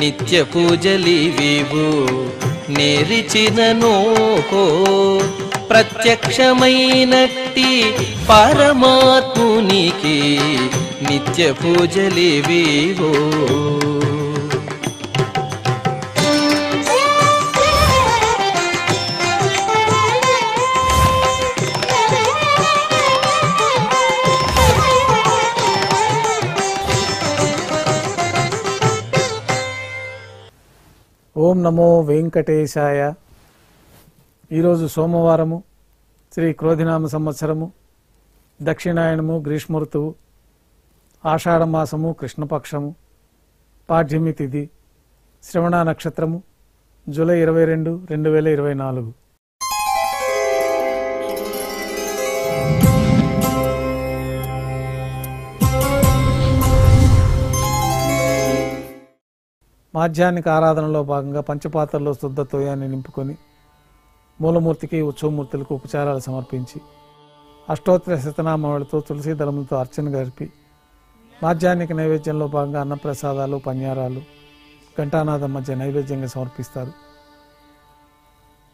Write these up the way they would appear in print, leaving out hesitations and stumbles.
నిత్య పూజలివివు నేరిచినను ప్రత్యక్షమైనట్టి పరమాత్మునికి నిత్య పూజలివివు. ఓం నమో వెంకటేశాయ. ఈరోజు సోమవారము, శ్రీ క్రోధినామ సంవత్సరము, దక్షిణాయనము, గ్రీష్మ ఋతువు, ఆషాఢమాసము, కృష్ణపక్షము, పాడ్యమి తిథి, శ్రవణ నక్షత్రము, జూలై 22, 2024. మాధ్యాహ్నిక ఆరాధనలో భాగంగా పంచపాత్రలో శుద్ధ తోయాన్ని నింపుకొని మూలమూర్తికి, ఉత్సవమూర్తులకు ఉపచారాలు సమర్పించి అష్టోత్తర శతనామావళితో తులసి దళములతో అర్చన జరిపి మాధ్యాహ్నిక నైవేద్యంలో భాగంగా అన్నప్రసాదాలు, పన్యారాలు ఘంటానాదం మధ్య నైవేద్యంగా సమర్పిస్తారు.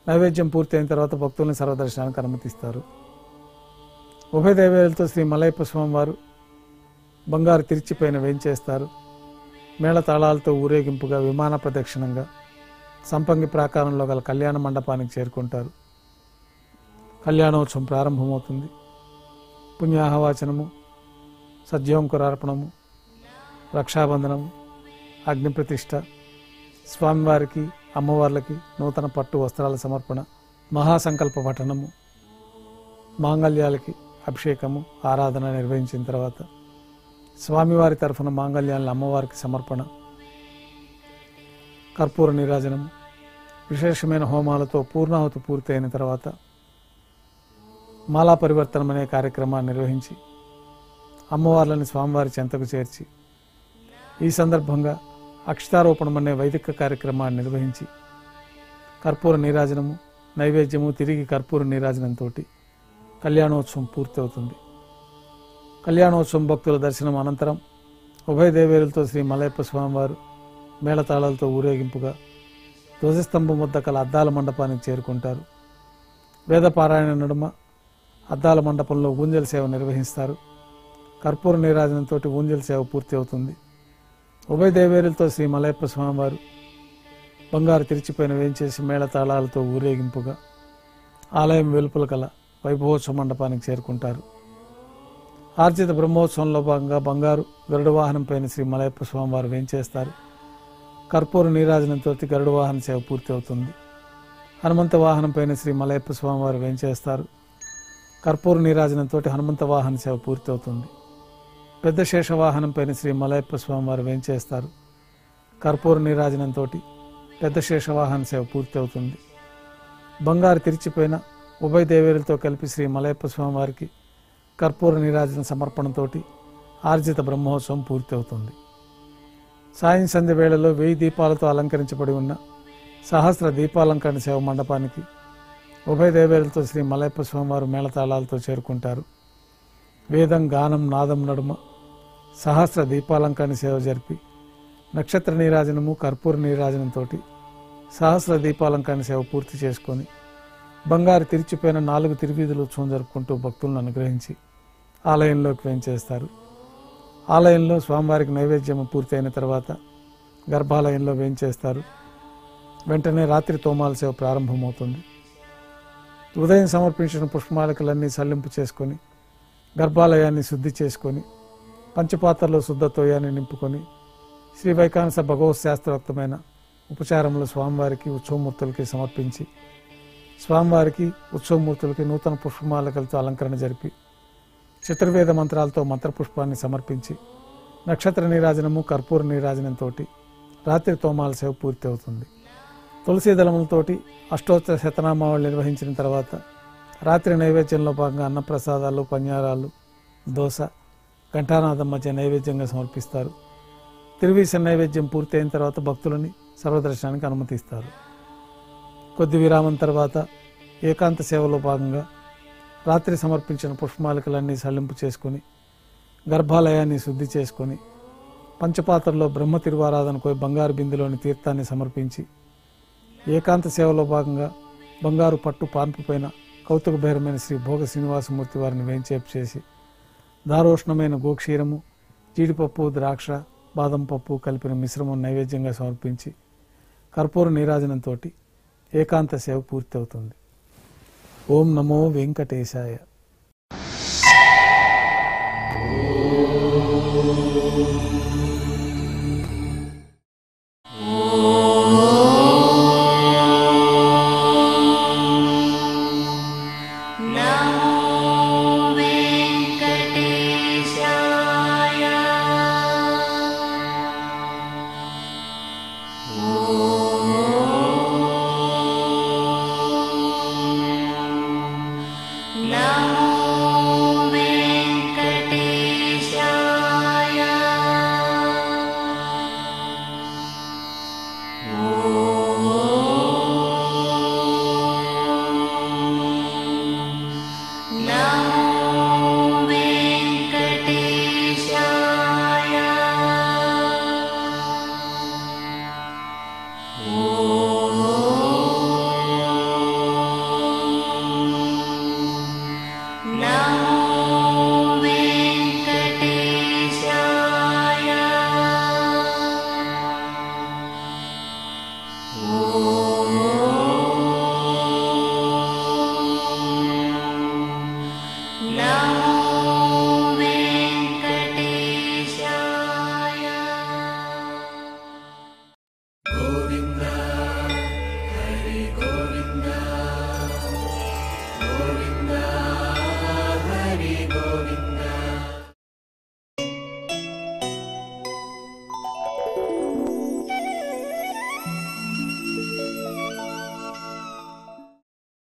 నైవేద్యం పూర్తయిన తర్వాత భక్తుల్ని సర్వదర్శనానికి అనుమతిస్తారు. ఉభయ దైవేలతో శ్రీ మలయప్ప స్వామి వారు బంగారు తిరిచిపైన వేంచేస్తారు. మేళ తాళాలతో ఊరేగింపుగా విమాన ప్రదక్షిణంగా సంపంగి ప్రాకారంలో గల కళ్యాణ మండపానికి చేరుకుంటారు. కళ్యాణోత్సవం ప్రారంభమవుతుంది. పుణ్యాహవాచనము, సద్యోంకురార్పణము, రక్షాబంధనము, అగ్నిప్రతిష్ఠ, స్వామివారికి, అమ్మవార్లకి నూతన పట్టు వస్త్రాల సమర్పణ, మహాసంకల్ప పఠనము, మాంగళ్యాలకి అభిషేకము, ఆరాధన నిర్వహించిన తర్వాత స్వామివారి తరఫున మాంగళ్యాలను అమ్మవారికి సమర్పణ, కర్పూర నీరాజనము, విశేషమైన హోమాలతో పూర్ణాహుతి పూర్తయిన తర్వాత మాలా పరివర్తనం అనే కార్యక్రమాన్ని నిర్వహించి అమ్మవార్లని స్వామివారి చెంతకు చేర్చి ఈ సందర్భంగా అక్షతారోపణం అనే వైదిక కార్యక్రమాన్ని నిర్వహించి కర్పూర నీరాజనము, నైవేద్యము, తిరిగి కర్పూర నీరాజనంతో కళ్యాణోత్సవం పూర్తవుతుంది. కళ్యాణోత్సవం భక్తుల దర్శనం అనంతరం ఉభయ దేవేరులతో శ్రీ మలయప్ప స్వామివారు మేళతాళాలతో ఊరేగింపుగా ధ్వజస్తంభం వద్ద కల అద్దాల మండపానికి చేరుకుంటారు. వేదపారాయణ నడుమ అద్దాల మండపంలో ఊంజల్ సేవ నిర్వహిస్తారు. కర్పూర నీరాజనంతో ఊంజల్ సేవ పూర్తి అవుతుంది. ఉభయ దేవేరులతో శ్రీ మలయప్ప స్వామివారు బంగారు తిరిచిపైన వేంచేసి మేళతాళాలతో ఊరేగింపుగా ఆలయం వెలుపల కల వైభవోత్సవ మండపానికి చేరుకుంటారు. ఆర్జిత బ్రహ్మోత్సవంలో భాగంగా బంగారు గరుడ వాహనం పైన శ్రీ మలయప్ప స్వామివారు వేంచేస్తారు. కర్పూర నీరాజనంతో గరుడ వాహన సేవ పూర్తి అవుతుంది. హనుమంత వాహనం పైన శ్రీ మలయప్ప స్వామివారు వేంచేస్తారు. కర్పూర నీరాజనంతో హనుమంత వాహన సేవ పూర్తి అవుతుంది. పెద్ద శేష వాహనం పైన శ్రీ మలయప్ప స్వామివారు వేంచేస్తారు. కర్పూర నీరాజనంతో పెద్ద శేష వాహన సేవ పూర్తి అవుతుంది. బంగారు తిరిచిపోయిన ఉభయ దేవేరులతో కలిపి శ్రీ మలయప్ప స్వామివారికి కర్పూర నీరాజన సమర్పణతో ఆర్జిత బ్రహ్మోత్సవం పూర్తి అవుతుంది. సాయం సంధ్య వేళలో 1000 దీపాలతో అలంకరించబడి ఉన్న సహస్ర దీపాలంకరణ సేవ మండపానికి ఉభయ దేవేరులతో శ్రీ మలయప్ప స్వామివారు మేళతాళాలతో చేరుకుంటారు. వేదం, గానం, నాదం నడుమ సహస్ర దీపాలంకరణ సేవ జరిపి నక్షత్ర నీరాజనము, కర్పూర నీరాజనంతో సహస్ర దీపాలంకరణ సేవ పూర్తి చేసుకొని బంగారు తిరిచిపోయిన 4 తిరువీధులు ఉత్సవం జరుపుకుంటూ భక్తులను అనుగ్రహించి ఆలయంలోకి వేంచేస్తారు. ఆలయంలో స్వామివారికి నైవేద్యం పూర్తయిన తర్వాత గర్భాలయంలో వేంచేస్తారు. వెంటనే రాత్రి తోమాల సేవ ప్రారంభమవుతుంది. ఉదయం సమర్పించిన పుష్పమాలికలన్నీ సల్లింపు చేసుకొని గర్భాలయాన్ని శుద్ధి చేసుకొని పంచపాత్రలో శుద్ధ తోయాన్ని నింపుకొని శ్రీ వైకానస భగవత్ శాస్త్రోక్తమైన ఉపచారంలో స్వామివారికి, ఉత్సవమూర్తులకి సమర్పించి స్వామివారికి, ఉత్సవమూర్తులకి నూతన పుష్పమాలికలతో అలంకరణ జరిపి చతుర్వేద మంత్రాలతో మంత్రపుష్పాన్ని సమర్పించి నక్షత్ర నీరాజనము, కర్పూర నీరాజనంతో రాత్రి తోమాల సేవ పూర్తి అవుతుంది. తులసి దళములతోటి అష్టోత్తర శతనామావళి నిర్వహించిన తర్వాత రాత్రి నైవేద్యంలో భాగంగా అన్నప్రసాదాలు, పన్యారాలు, దోశ, ఘంటానాదం మధ్య నైవేద్యంగా సమర్పిస్తారు. తిరువీస నైవేద్యం పూర్తయిన తర్వాత భక్తులని సర్వదర్శనానికి అనుమతిస్తారు. కొద్ది విరామం తర్వాత ఏకాంత సేవలో భాగంగా రాత్రి సమర్పించిన పుష్పమాలికలన్నీ సల్లింపు చేసుకొని గర్భాలయాన్ని శుద్ధి చేసుకొని పంచపాత్రలో బ్రహ్మ తిరువారాధనకు బంగారు బిందులోని తీర్థాన్ని సమర్పించి ఏకాంత సేవలో భాగంగా బంగారు పట్టు పాన్పు పైన కౌతుక భైరమైన శ్రీ భోగ శ్రీనివాసమూర్తి వారిని వేంచేపు చేసి దారోష్ణమైన గోక్షీరము, జీడిపప్పు, ద్రాక్ష, బాదం పప్పు కలిపిన మిశ్రమం నైవేద్యంగా సమర్పించి కర్పూర నీరాజనంతో ఏకాంత సేవ పూర్తి అవుతుంది. ఓం నమో వెంకటేశాయ.